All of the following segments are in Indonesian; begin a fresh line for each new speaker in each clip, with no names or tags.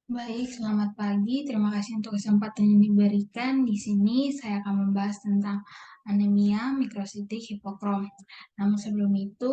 Baik, selamat pagi. Terima kasih untuk kesempatan yang diberikan. Di sini saya akan membahas tentang anemia mikrositik hipokrom. Namun sebelum itu,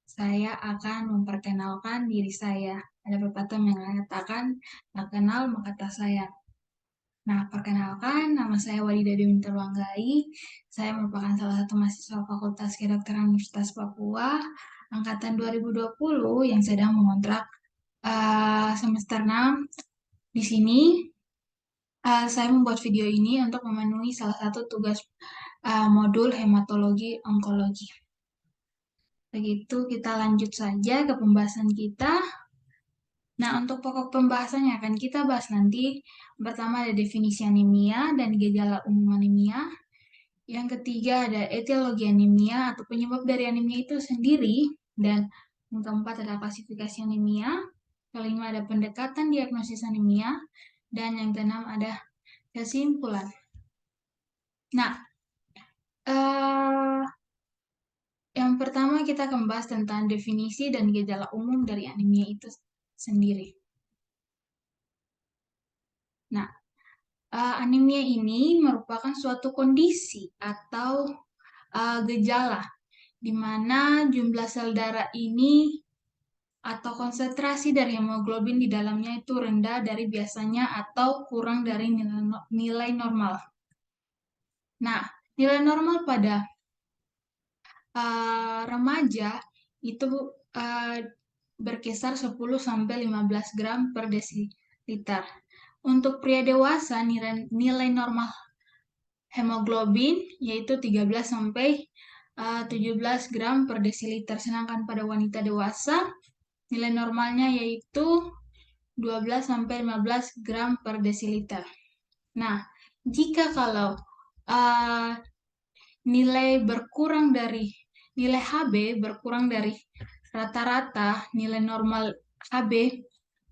saya akan memperkenalkan diri saya. Ada pepatah yang mengatakan, tak kenal maka tak sayang. Nah, perkenalkan, nama saya Wadida Dewi Terwanggai. Saya merupakan salah satu mahasiswa Fakultas Kedokteran Universitas Papua, angkatan 2020 yang sedang mengontrak semester 6. Di sini saya membuat video ini untuk memenuhi salah satu tugas modul hematologi onkologi. Begitu, kita lanjut saja ke pembahasan kita. Nah, untuk pokok pembahasannya akan kita bahas nanti. Pertama ada definisi anemia dan gejala umum anemia. Yang ketiga ada etiologi anemia atau penyebab dari anemia itu sendiri. Dan yang keempat ada klasifikasi anemia. Kelima ada pendekatan diagnosis anemia. Dan yang keenam ada kesimpulan. Nah, eh, yang pertama kita akan bahas tentang definisi dan gejala umum dari anemia itu sendiri. Nah, anemia ini merupakan suatu kondisi atau gejala di mana jumlah sel darah ini atau konsentrasi dari hemoglobin di dalamnya itu rendah dari biasanya atau kurang dari nilai normal. Nah, nilai normal pada remaja itu berkisar 10-15 gram per desiliter. Untuk pria dewasa, nilai normal hemoglobin yaitu 13-17 gram per desiliter. Sedangkan pada wanita dewasa, nilai normalnya yaitu 12-15 gram per desiliter. Nah, jika kalau uh, nilai Hb berkurang dari rata-rata nilai normal Hb,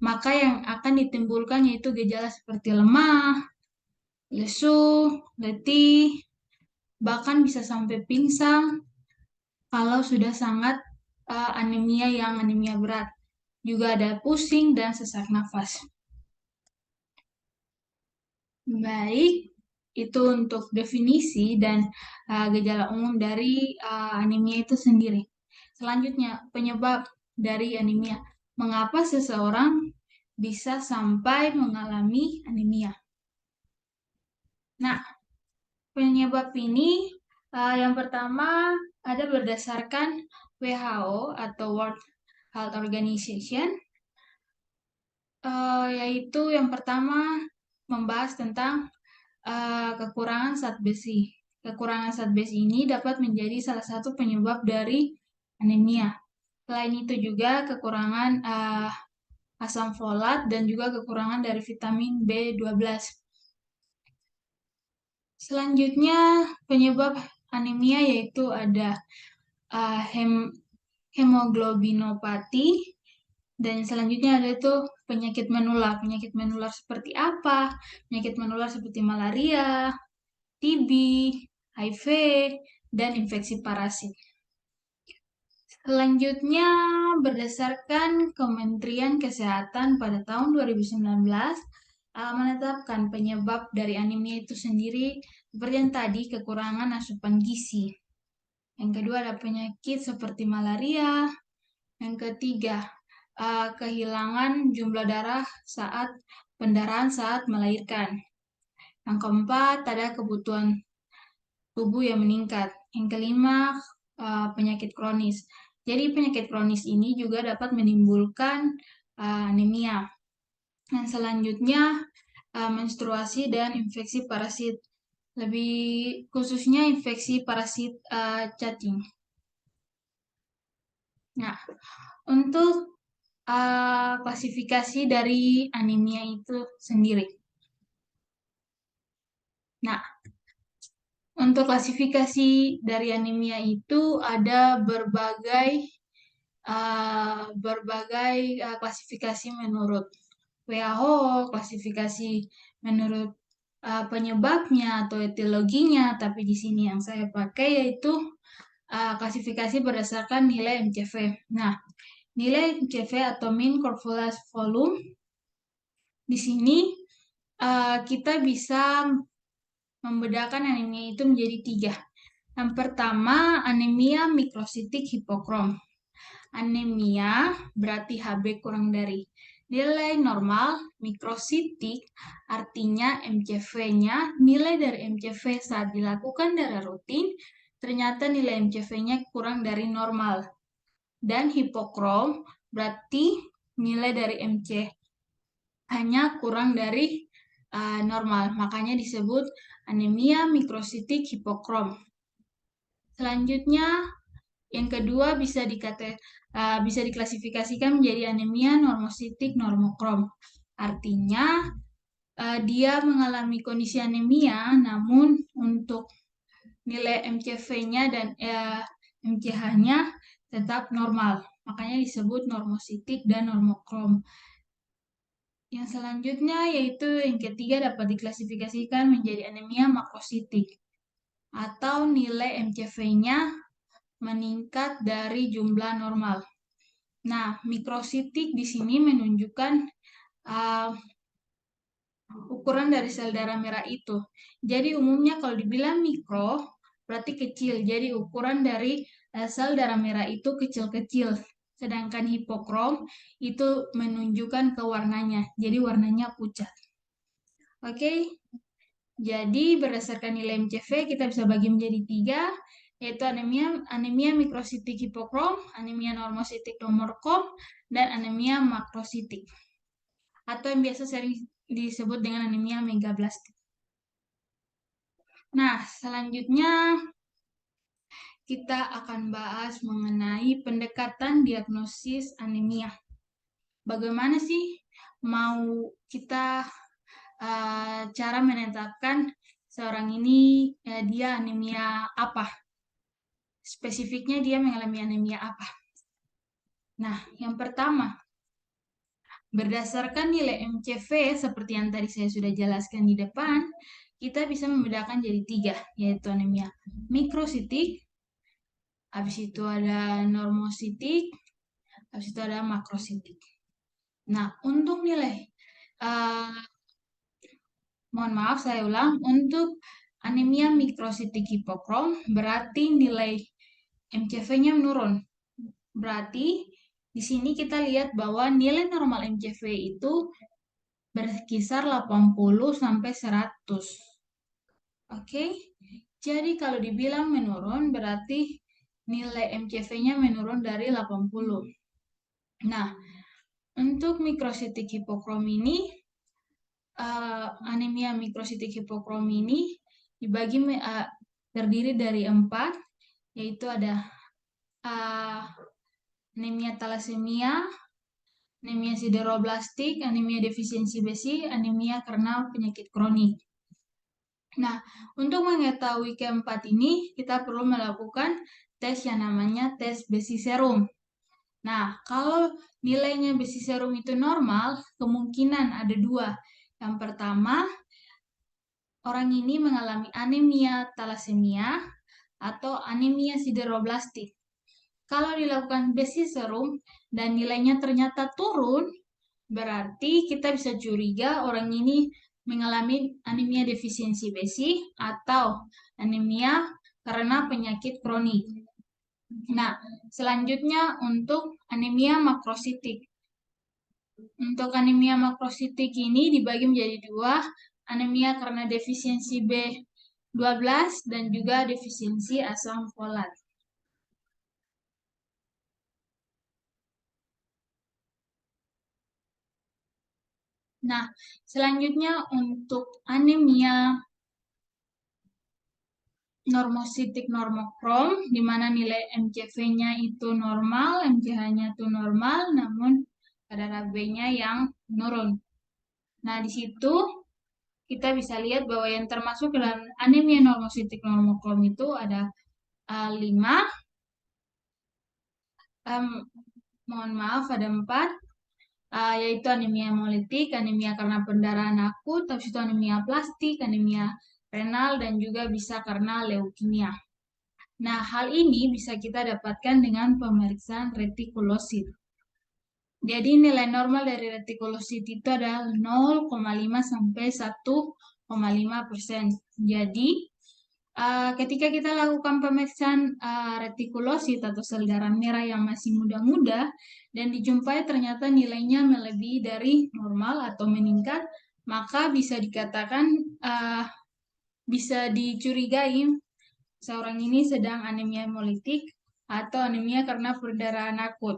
maka yang akan ditimbulkan yaitu gejala seperti lemah, lesu, letih, bahkan bisa sampai pingsan kalau sudah sangat anemia yang anemia berat. Juga ada pusing dan sesak nafas. Baik, itu untuk definisi dan gejala umum dari anemia itu sendiri. Selanjutnya, penyebab dari anemia. Mengapa seseorang bisa sampai mengalami anemia? Nah, penyebab ini yang pertama ada berdasarkan WHO atau World Health Organization, yaitu yang pertama membahas tentang kekurangan zat besi. Kekurangan zat besi ini dapat menjadi salah satu penyebab dari anemia. Selain itu juga kekurangan asam folat dan juga kekurangan dari vitamin B12. Selanjutnya penyebab anemia yaitu ada hemoglobinopati dan selanjutnya ada itu penyakit menular. Penyakit menular seperti apa? Penyakit menular seperti malaria, TB, HIV, dan infeksi parasit. Selanjutnya, berdasarkan Kementerian Kesehatan pada tahun 2019, menetapkan penyebab dari anemia itu sendiri seperti yang tadi, kekurangan asupan gizi. Yang kedua ada penyakit seperti malaria. Yang ketiga, kehilangan jumlah darah saat pendarahan saat melahirkan. Yang keempat, ada kebutuhan tubuh yang meningkat. Yang kelima, penyakit kronis. Jadi penyakit kronis ini juga dapat menimbulkan anemia. Dan selanjutnya, menstruasi dan infeksi parasit. Lebih khususnya infeksi parasit cacing. Nah, untuk klasifikasi dari anemia itu sendiri. Nah, untuk klasifikasi dari anemia itu ada berbagai klasifikasi menurut WHO, klasifikasi menurut penyebabnya atau etiologinya, tapi di sini yang saya pakai yaitu klasifikasi berdasarkan nilai MCV. Nah, nilai MCV atau mean corpuscular volume di sini kita bisa membedakan anemia itu menjadi 3. Yang pertama, anemia mikrositik hipokrom. Anemia berarti Hb kurang dari nilai normal. Mikrositik artinya MCV-nya, nilai dari MCV saat dilakukan darah rutin, ternyata nilai MCV-nya kurang dari normal. Dan hipokrom berarti nilai dari MC hanya kurang dari normal. Makanya disebut anemia mikrositik hipokrom. Selanjutnya, yang kedua bisa diklasifikasikan menjadi anemia normositik normokrom. Artinya, dia mengalami kondisi anemia, namun untuk nilai MCV-nya dan MCH-nya tetap normal. Makanya disebut normositik dan normokrom. Yang selanjutnya yaitu yang ketiga dapat diklasifikasikan menjadi anemia makrositik atau nilai MCV-nya meningkat dari jumlah normal. Nah, mikrositik di sini menunjukkan ukuran dari sel darah merah itu. Jadi umumnya kalau dibilang mikro berarti kecil. Jadi ukuran dari sel darah merah itu kecil-kecil. Sedangkan hipokrom itu menunjukkan ke warnanya. Jadi warnanya pucat. Oke, jadi berdasarkan nilai MCV kita bisa bagi menjadi 3, yaitu anemia mikrositik hipokrom, anemia normositik normokrom, dan anemia makrositik. Atau yang biasa sering disebut dengan anemia megablastik. Nah, selanjutnya kita akan bahas mengenai pendekatan diagnosis anemia. Bagaimana sih mau kita cara menetapkan seorang ini dia anemia apa? Spesifiknya dia mengalami anemia apa? Nah, yang pertama, berdasarkan nilai MCV seperti yang tadi saya sudah jelaskan di depan, kita bisa membedakan jadi 3, yaitu anemia mikrositik, habis itu ada normositik, habis itu ada makrositik. Nah, untuk nilai mohon maaf saya ulang, untuk anemia mikrositik hipokrom berarti nilai MCV-nya menurun. Berarti di sini kita lihat bahwa nilai normal MCV itu berkisar 80 sampai 100. Oke. Jadi kalau dibilang menurun berarti nilai MCV-nya menurun dari 80. Nah, untuk mikrositik hipokrom ini anemia mikrositik hipokrom ini terdiri dari 4, yaitu ada anemia talasemia, anemia sideroblastik, anemia defisiensi besi, anemia karena penyakit kronik. Nah, untuk mengetahui keempat ini, kita perlu melakukan tes yang namanya tes besi serum. Nah, kalau nilainya besi serum itu normal, kemungkinan ada 2. Yang pertama, orang ini mengalami anemia talasemia atau anemia sideroblastik. Kalau dilakukan besi serum dan nilainya ternyata turun, berarti kita bisa curiga orang ini mengalami anemia defisiensi besi atau anemia karena penyakit kronik. Nah, selanjutnya untuk anemia makrositik. Untuk anemia makrositik ini dibagi menjadi 2, anemia karena defisiensi B12 dan juga defisiensi asam folat. Nah, selanjutnya untuk anemia normositik normokrom, di mana nilai MCV-nya itu normal, MCH-nya itu normal, namun kadar Hb-nya yang menurun. Nah, di situ kita bisa lihat bahwa yang termasuk dalam anemia normositik normokrom itu ada 5, mohon maaf ada 4, yaitu anemia hemolitik, anemia karena pendarahan akut, habis itu anemia plastik, anemia renal, dan juga bisa karena leukemia. Nah, hal ini bisa kita dapatkan dengan pemeriksaan retikulosit. Jadi nilai normal dari retikulositi itu adalah 0,5 sampai 1,5%. Jadi ketika kita lakukan pemeriksaan retikulosit atau sel darah merah yang masih muda-muda dan dijumpai ternyata nilainya melebihi dari normal atau meningkat, maka bisa dikatakan bisa dicurigai seorang ini sedang anemia hemolitik atau anemia karena perdarahan akut.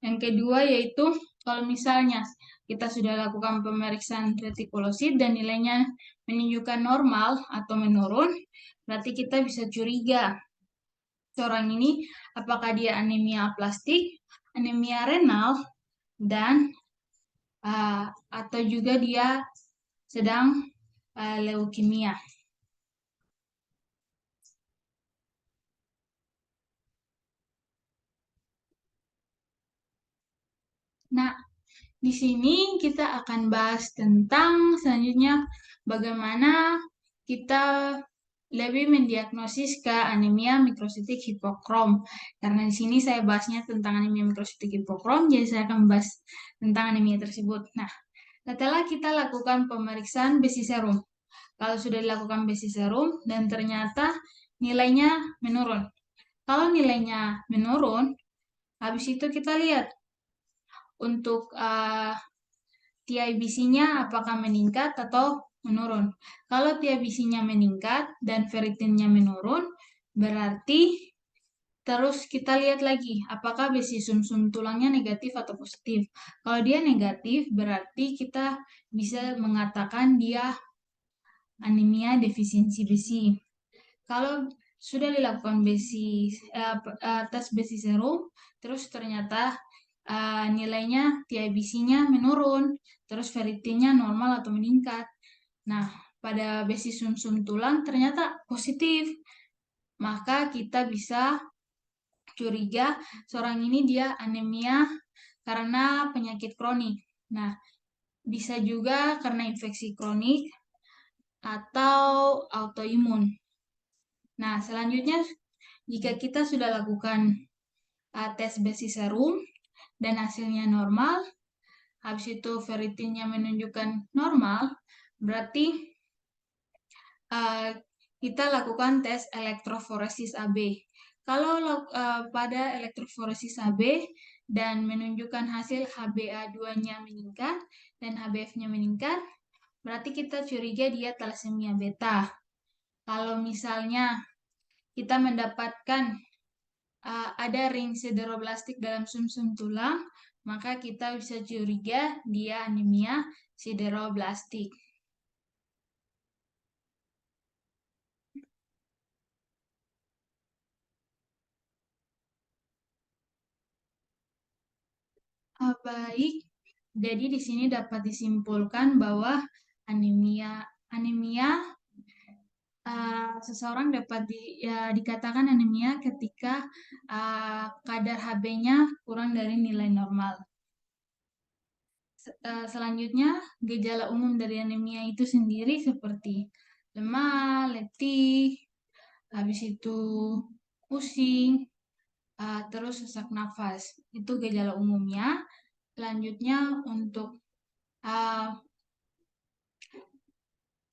Yang kedua yaitu kalau misalnya kita sudah lakukan pemeriksaan retikulosit dan nilainya menunjukkan normal atau menurun, berarti kita bisa curiga seorang ini apakah dia anemia aplastik, anemia renal, dan atau juga dia sedang leukemia. Nah, di sini kita akan bahas tentang selanjutnya bagaimana kita lebih mendiagnosis ke anemia mikrositik hipokrom. Karena di sini saya bahasnya tentang anemia mikrositik hipokrom, jadi saya akan membahas tentang anemia tersebut. Nah, setelah kita lakukan pemeriksaan besi serum, kalau sudah dilakukan besi serum dan ternyata nilainya menurun. Kalau nilainya menurun, habis itu kita lihat untuk TIBC-nya apakah meningkat atau menurun. Kalau TIBC-nya meningkat dan ferritinnya menurun, berarti terus kita lihat lagi apakah besi sumsum tulangnya negatif atau positif. Kalau dia negatif, berarti kita bisa mengatakan dia anemia defisiensi besi. Kalau sudah dilakukan tes besi serum, terus ternyata nilainya TIBC-nya menurun, terus ferritinnya normal atau meningkat. Nah, pada besi sumsum tulang ternyata positif, maka kita bisa curiga seorang ini dia anemia karena penyakit kronik. Nah, bisa juga karena infeksi kronik atau autoimun. Nah, selanjutnya jika kita sudah lakukan tes besi serum dan hasilnya normal, habis itu ferritinnya menunjukkan normal, berarti kita lakukan tes elektroforesis AB. Kalau pada elektroforesis AB dan menunjukkan hasil HbA2-nya meningkat dan HbF-nya meningkat, berarti kita curiga dia thalassemia beta. Kalau misalnya kita mendapatkan ada ring sideroblastik dalam sumsum tulang, maka kita bisa curiga dia anemia sideroblastik. Baik, jadi di sini dapat disimpulkan bahwa anemia seseorang dapat dikatakan anemia ketika kadar Hb-nya kurang dari nilai normal. Selanjutnya, gejala umum dari anemia itu sendiri seperti lemah, letih, habis itu pusing, terus sesak nafas. Itu gejala umumnya. Selanjutnya untuk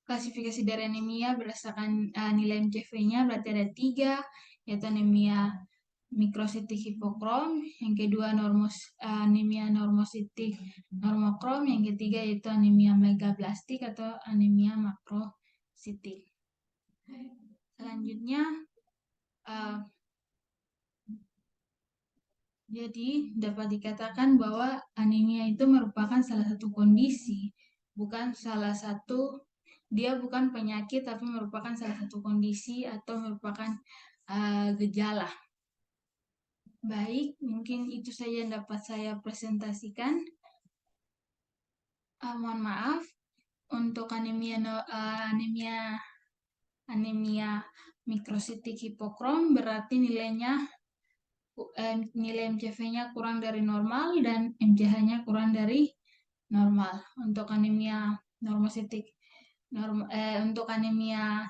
klasifikasi dari anemia berdasarkan nilai MCV-nya berarti ada 3, yaitu anemia mikrositik hipokrom, yang kedua anemia normositik normokrom, yang ketiga yaitu anemia megablastik atau anemia makrositik. Selanjutnya, jadi dapat dikatakan bahwa anemia itu merupakan salah satu kondisi, dia bukan penyakit tapi merupakan salah satu kondisi atau merupakan gejala. Baik, mungkin itu saja yang dapat saya presentasikan. Mohon maaf untuk anemia mikrositik hipokrom berarti nilai MCV-nya kurang dari normal dan MCH-nya kurang dari normal. Untuk anemia normositik untuk anemia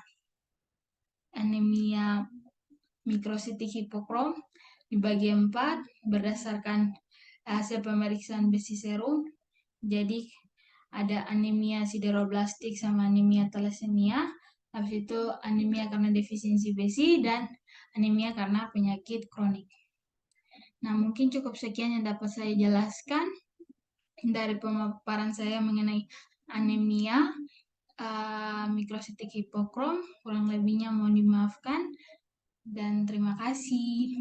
mikrositik hipokrom dibagi 4 berdasarkan hasil pemeriksaan besi serum. Jadi ada anemia sideroblastik sama anemia thalassemia. Habis itu anemia karena defisiensi besi dan anemia karena penyakit kronik. Nah, mungkin cukup sekian yang dapat saya jelaskan dari pemaparan saya mengenai anemia mikrositik hipokrom. Kurang lebihnya mohon dimaafkan dan terima kasih.